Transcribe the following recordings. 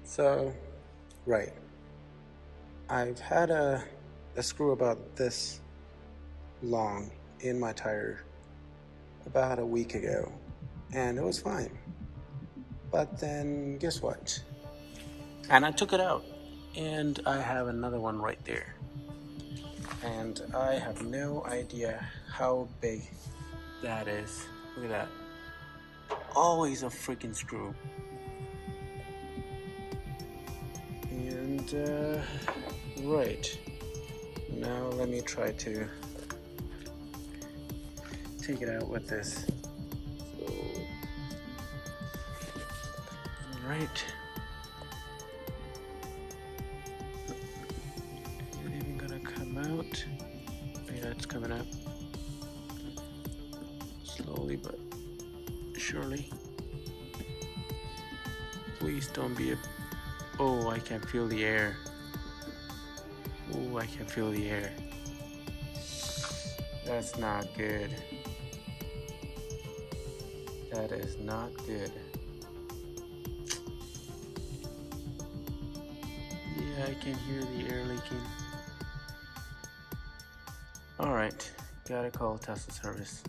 So, right, I've had a screw about this long in my tire about a week ago, and it was fine. But then, guess what? And I took it out, and I have another one right there. And I have no idea how big that is. Look at that. Always a freaking screw. And, right. Now let me try to take it out with this. So, right. Is it even gonna come out? Yeah, it's coming out. Slowly but surely. Please don't be a... Oh, I can feel the air. Oh, I can feel the air. That's not good. That is not good. Yeah, I can hear the air leaking. Alright, gotta call Tesla service.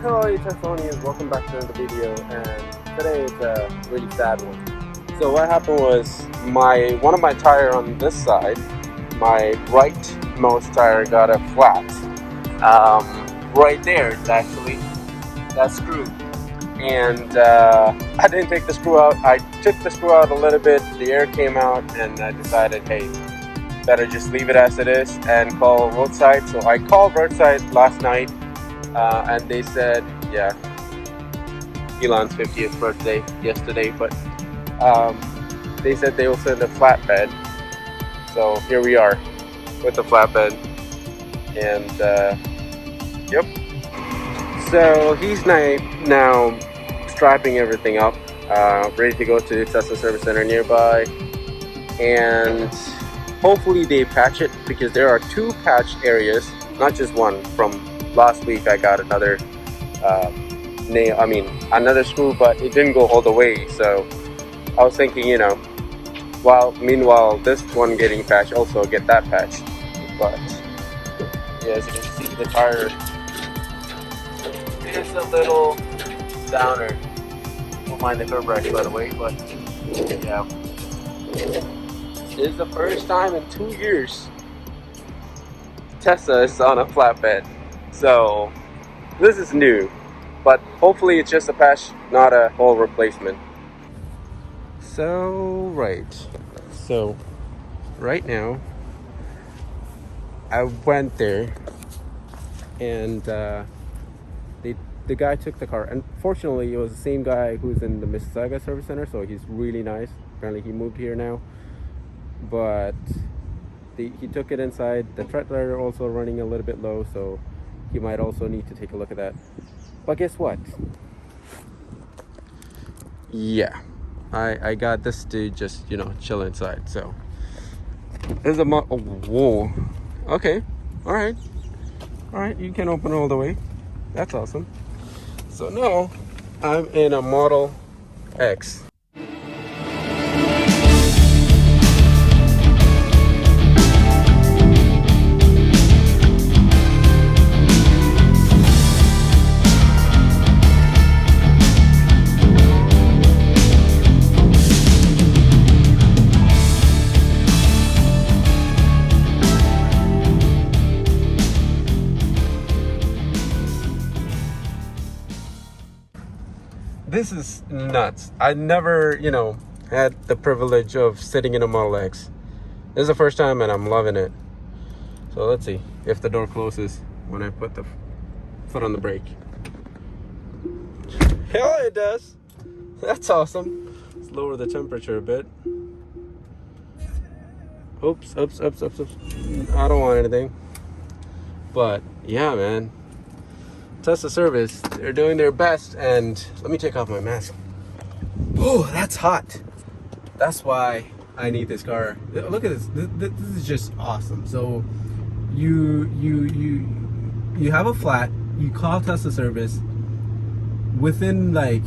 Hello, you Teslonians, welcome back to another video, and today is a really sad one. So what happened was one of my tire on this side, my rightmost tire got a flat. Right there is actually that screw. And I didn't take the screw out. I took the screw out a little bit, the air came out, and I decided, hey, better just leave it as it is and call Roadside. So I called Roadside last night. And they said, yeah, Elon's 50th birthday yesterday, but they said they will send a flatbed. So here we are with the flatbed, and yep. So he's now strapping everything up, ready to go to the Tesla service center nearby, and hopefully they patch it, because there are two patched areas, not just one. From last week I got another another screw, but it didn't go all the way. So I was thinking, meanwhile this one getting patched, also get that patched. But yeah, as you can see, the tire is a little downer. Don't mind the curb rash, by the way, but yeah, this is the first time in 2 years Tesla is on a flatbed. So this is new, but hopefully it's just a patch, not a whole replacement. So right now I went there, and the guy took the car. Unfortunately, it was the same guy who's in the Mississauga service center, so he's really nice. Apparently he moved here now, but he took it inside. The treadler also running a little bit low, so you might also need to take a look at that. But guess what? Yeah, I got this to just, chill inside. So there's a whoa. Okay, all right, you can open all the way. That's awesome. So now I'm in a Model X. This is nuts. I never, had the privilege of sitting in a Model X. This is the first time, and I'm loving it. So let's see if the door closes when I put the foot on the brake. Hell, it does. That's awesome. Let's lower the temperature a bit. Oops. I don't want anything. But yeah, man. Tesla service, they're doing their best. And let me take off my mask. Oh, that's hot. That's why I need this car. Look at this. This is just awesome. So you have a flat, you call Tesla service, within like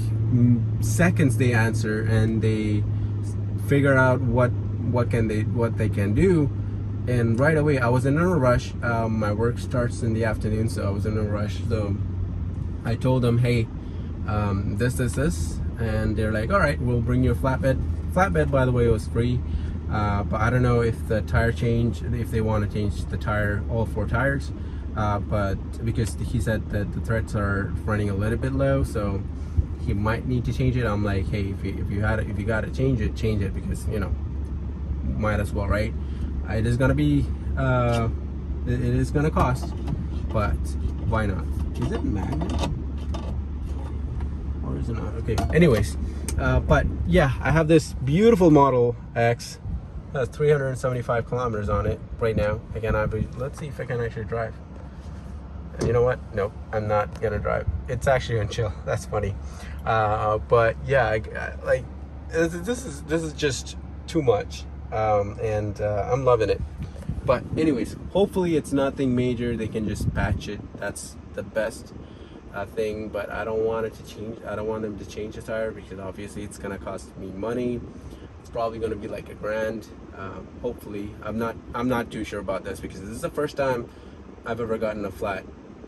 seconds they answer and they figure out what they can do. And right away, I was in a rush. My work starts in the afternoon, so I was in a rush. So I told them, hey, this, and they're like, all right, we'll bring you a flatbed. Flatbed, by the way, was free. But I don't know if the tire change, if they want to change the tire, all 4 tires. But because he said that the threads are running a little bit low, so he might need to change it. I'm like, hey, if you got to change it, because you know, might as well, right? It is gonna be it is gonna cost, but why not? Is it magnet or is it not? Okay, anyways, but yeah, I have this beautiful Model X that has 375 kilometers on it right now. Again, let's see if I can actually drive. And you know what? Nope, I'm not gonna drive. It's actually on chill. That's funny. But yeah, like this is just too much. And I'm loving it. But anyways, hopefully it's nothing major. They can just patch it. That's the best thing. But I don't want it to change. I don't want them to change the tire, because obviously it's gonna cost me money. It's probably gonna be like $1,000. Hopefully, I'm not too sure about this, because this is the first time I've ever gotten a flat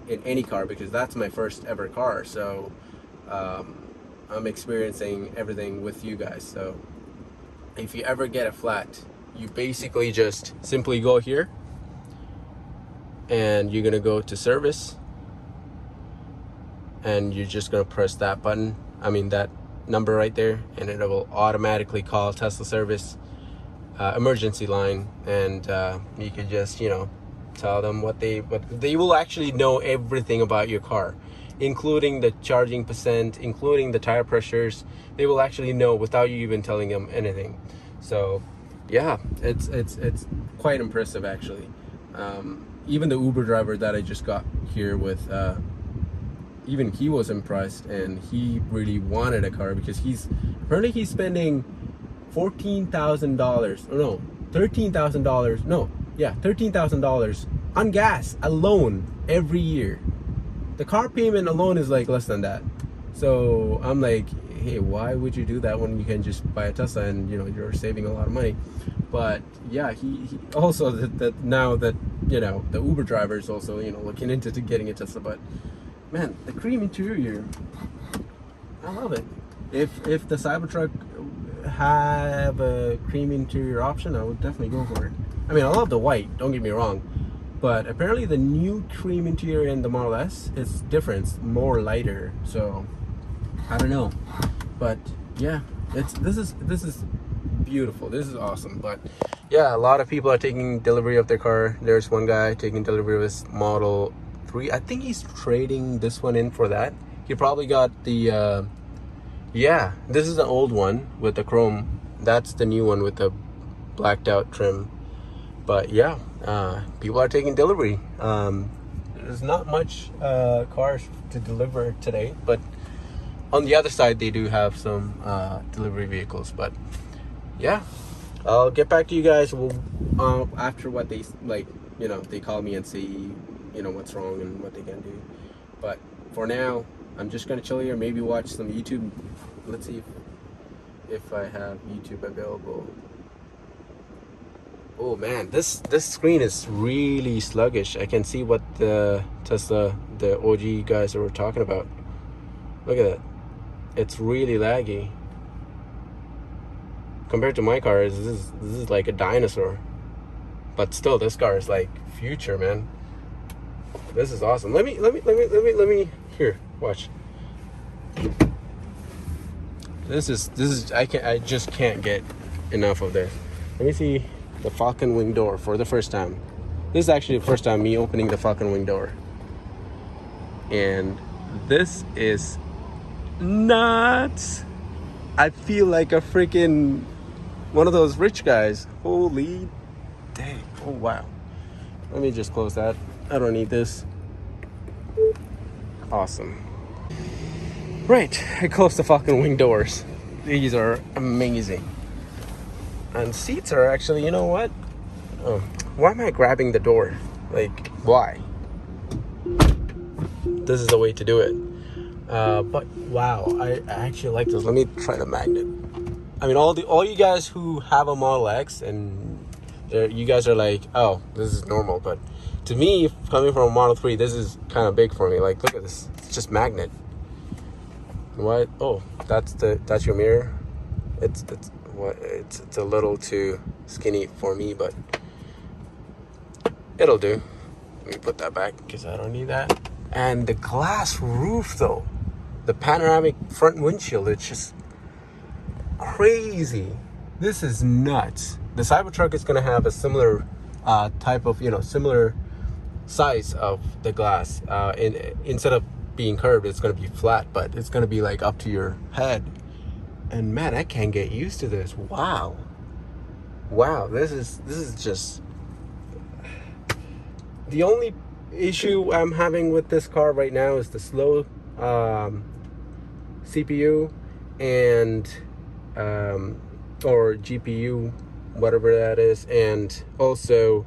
in any car, because that's my first ever car. So I'm experiencing everything with you guys. So if you ever get a flat, you basically just simply go here and you're gonna go to service, and you're just gonna press that button, that number right there, and it will automatically call Tesla service emergency line, and you can just, you know, tell them what they will actually know everything about your car, including the charging percent, including the tire pressures. They will actually know without you even telling them anything. So yeah, it's quite impressive actually. Even the Uber driver that I just got here with, even he was impressed, and he really wanted a car, because he's spending $14,000, no, $13,000, no, yeah, $13,000 on gas alone every year. The car payment alone is like less than that. So I'm like, hey, why would you do that when you can just buy a Tesla and, you know, you're saving a lot of money? But yeah, he also that now that, you know, the Uber driver is also, you know, looking into getting a Tesla. But man, the cream interior, I love it. If the Cybertruck have a cream interior option, I would definitely go for it. I mean, I love the white, don't get me wrong, but apparently the new cream interior in the Model S is different, it's more lighter. So I don't know, but yeah, this is beautiful. This is awesome. But yeah, a lot of people are taking delivery of their car. There's one guy taking delivery of his Model 3. I think he's trading this one in for that. He probably got the yeah, this is the old one with the chrome. That's the new one with the blacked out trim. But yeah, people are taking delivery. There's not much cars to deliver today, but on the other side they do have some delivery vehicles. But yeah, I'll get back to you guys after what they, like, you know, they call me and see, you know, what's wrong and what they can do. But for now, I'm just gonna chill here, maybe watch some YouTube. Let's see if I have YouTube available. Oh man, this screen is really sluggish. I can see what the Tesla, the OG guys were talking about. Look at that. It's really laggy. Compared to my car, this is like a dinosaur. But still, this car is like future, man. This is awesome. Let me here, watch. This is I just can't get enough of this. Let me see the Falcon Wing door for the first time. This is actually the first time me opening the Falcon Wing door. And this is nuts. I feel like a freaking one of those rich guys. Holy dang. Oh wow. Let me just close that. I don't need this. Awesome. Right, I closed the Falcon Wing doors. These are amazing. And seats are actually, you know what? Oh, why am I grabbing the door? Like, why? This is the way to do it. But wow, I actually like this. Let me try the magnet. I mean, all you guys who have a Model X and you guys are like, oh, this is normal. But to me, coming from a Model 3, this is kind of big for me. Like, look at this. It's just magnet. What? Oh, that's your mirror. It's a little too skinny for me, but it'll do. Let me put that back because I don't need that. And the glass roof, though, the panoramic front windshield, it's just crazy. This is nuts. The Cybertruck is gonna have a similar type of, similar size of the glass. Instead of being curved, it's gonna be flat, but it's gonna be like up to your head. And man, I can't get used to this. Wow, this is just the only issue I'm having with this car right now is the slow CPU and or GPU, whatever that is, and also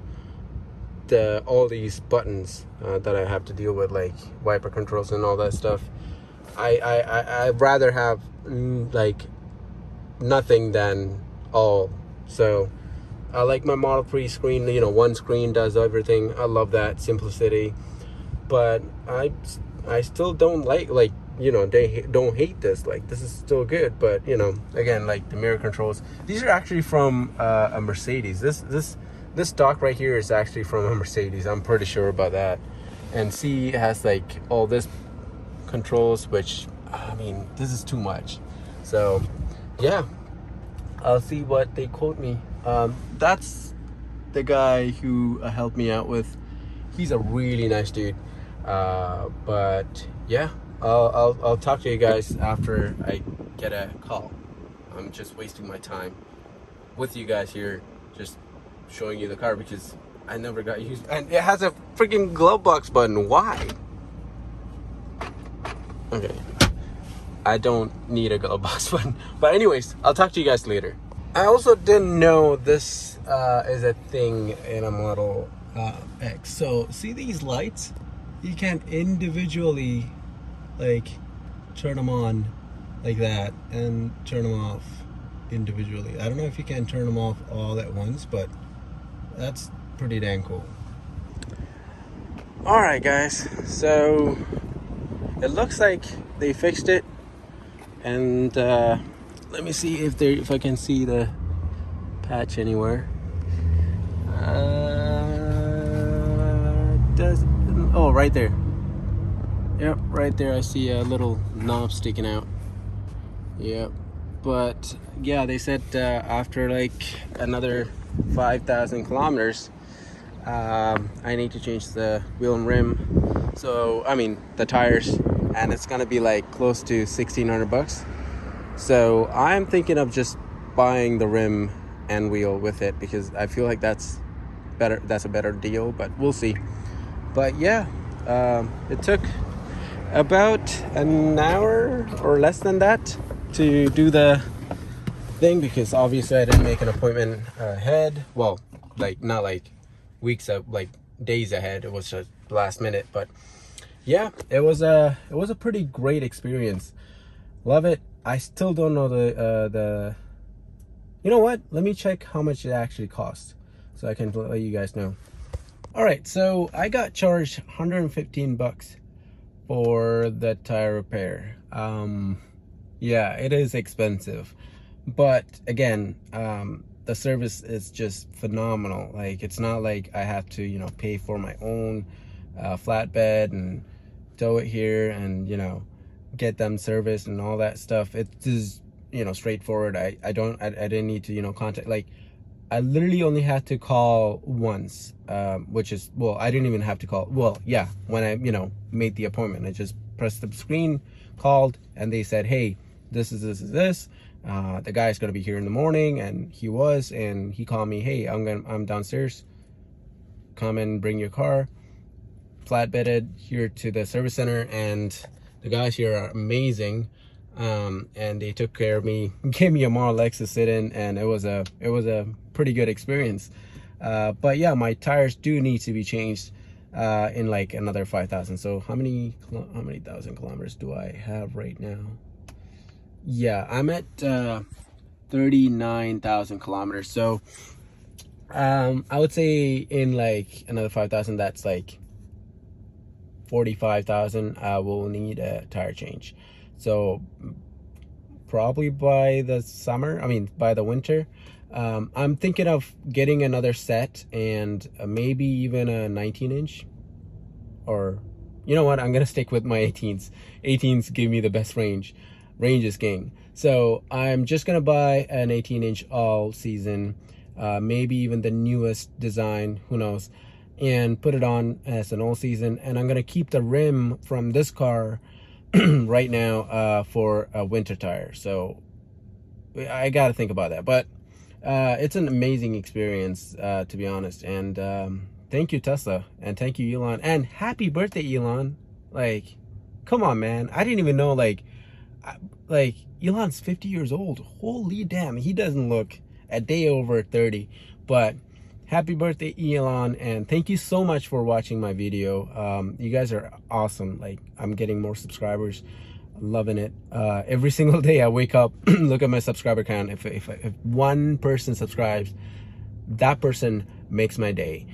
all these buttons that I have to deal with, like wiper controls and all that stuff. I'd rather have like nothing than all. So I like my Model 3 screen, one screen does everything. I love that simplicity. But I still don't they don't hate this. Like, this is still good, but again, like the mirror controls, these are actually from a Mercedes. This stock right here is actually from a Mercedes. I'm pretty sure about that. And see, it has like all this controls, which, I mean, this is too much. So yeah, I'll see what they quote me. That's the guy who helped me out with. He's a really nice dude. But yeah, I'll talk to you guys after I get a call. I'm just wasting my time with you guys here, just showing you the car because I never got used. And it has a freaking glove box button. Why? Okay, I don't need a glove box button. But anyways, I'll talk to you guys later. I also didn't know this is a thing in a Model X. So see these lights? You can individually like turn them on like that and turn them off individually. I don't know if you can turn them off all at once, but that's pretty dang cool. Alright guys, so it looks like they fixed it, and let me see if I can see the patch anywhere. Oh, right there. Yep, right there I see a little knob sticking out. Yep. But yeah, they said after like another 5,000 kilometers, I need to change the wheel and rim. So, I mean, the tires, and it's gonna be like close to 1,600 bucks. So I'm thinking of just buying the rim and wheel with it because I feel like that's better. That's a better deal, but we'll see. But yeah, it took about an hour or less than that to do the thing because obviously I didn't make an appointment ahead. Well, like not like weeks of like days ahead. It was just last minute, but yeah, it was a pretty great experience. Love it. I still don't know the you know what, let me check how much it actually costs so I can let you guys know. All right, so I got charged 115 bucks for the tire repair. Yeah, it is expensive, but again, the service is just phenomenal. Like, it's not like I have to pay for my own flatbed and tow it here and get them serviced and all that stuff. It is straightforward. I didn't need to contact, like, I literally only had to call once, which is, well, I didn't even have to call. Well, yeah, when I made the appointment, I just pressed the screen, called, and they said, hey, this is this. The guy's gonna be here in the morning, and he was, and he called me, hey, I'm downstairs, come and bring your car, flatbedded here to the service center. And the guys here are amazing. and they took care of me, gave me a Model X to sit in, and it was a pretty good experience. But yeah, my tires do need to be changed in like another 5,000. So how many thousand kilometers do I have right now? Yeah, I'm at 39,000 kilometers. So I would say in like another 5,000, that's like 45,000. I will need a tire change. So probably by the summer, I mean by the winter, I'm thinking of getting another set, and maybe even a 19-inch, or you know what, I'm gonna stick with my 18s. 18s give me the best range is king. So I'm just gonna buy an 18-inch all season, maybe even the newest design, who knows, and put it on as an all season. And I'm gonna keep the rim from this car right now for a winter tire. So I gotta think about that. But it's an amazing experience, to be honest. And thank you, Tesla, and thank you, Elon, and happy birthday, Elon. Like, come on, man. I didn't even know, like Elon's 50 years old. Holy damn, he doesn't look a day over 30. But happy birthday, Elon, and thank you so much for watching my video. You guys are awesome. Like, I'm getting more subscribers, loving it. Every single day I wake up, look at my subscriber count. If one person subscribes, that person makes my day.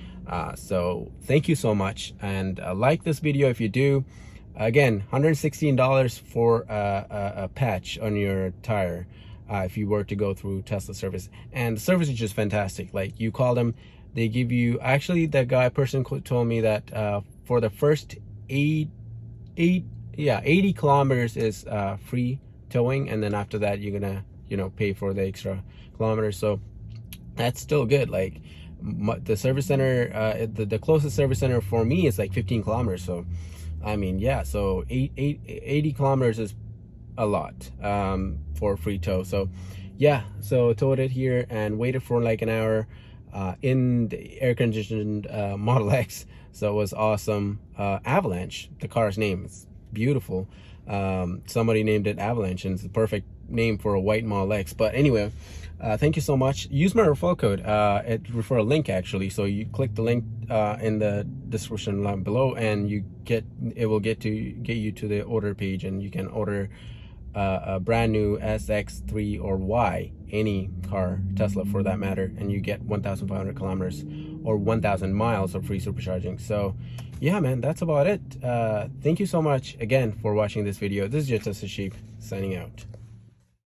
So thank you so much, and like this video if you do. Again, $116 for a patch on your tire, if you were to go through Tesla service. And the service is just fantastic. Like, you call them, they give you, actually the person told me that for the first 80 kilometers is free towing, and then after that you're gonna, you know, pay for the extra kilometers. So that's still good. Like, the service center, the closest service center for me is like 15 kilometers. So I mean, yeah, so 80 kilometers is a lot for free tow. So yeah, so towed it here and waited for like an hour in the air-conditioned Model X. So it was awesome. Avalanche, the car's name, is beautiful. Somebody named it Avalanche, and it's the perfect name for a white Model X. But anyway, thank you so much. Use my referral code, refer a link actually. So you click the link in the description line below, and it will get you to the order page, and you can order a brand new SX3 or Y, any car, Tesla for that matter, and you get 1,500 kilometers or 1,000 miles of free supercharging. So yeah, man, that's about it. Thank you so much again for watching this video. This is just Tesla Sheep signing out.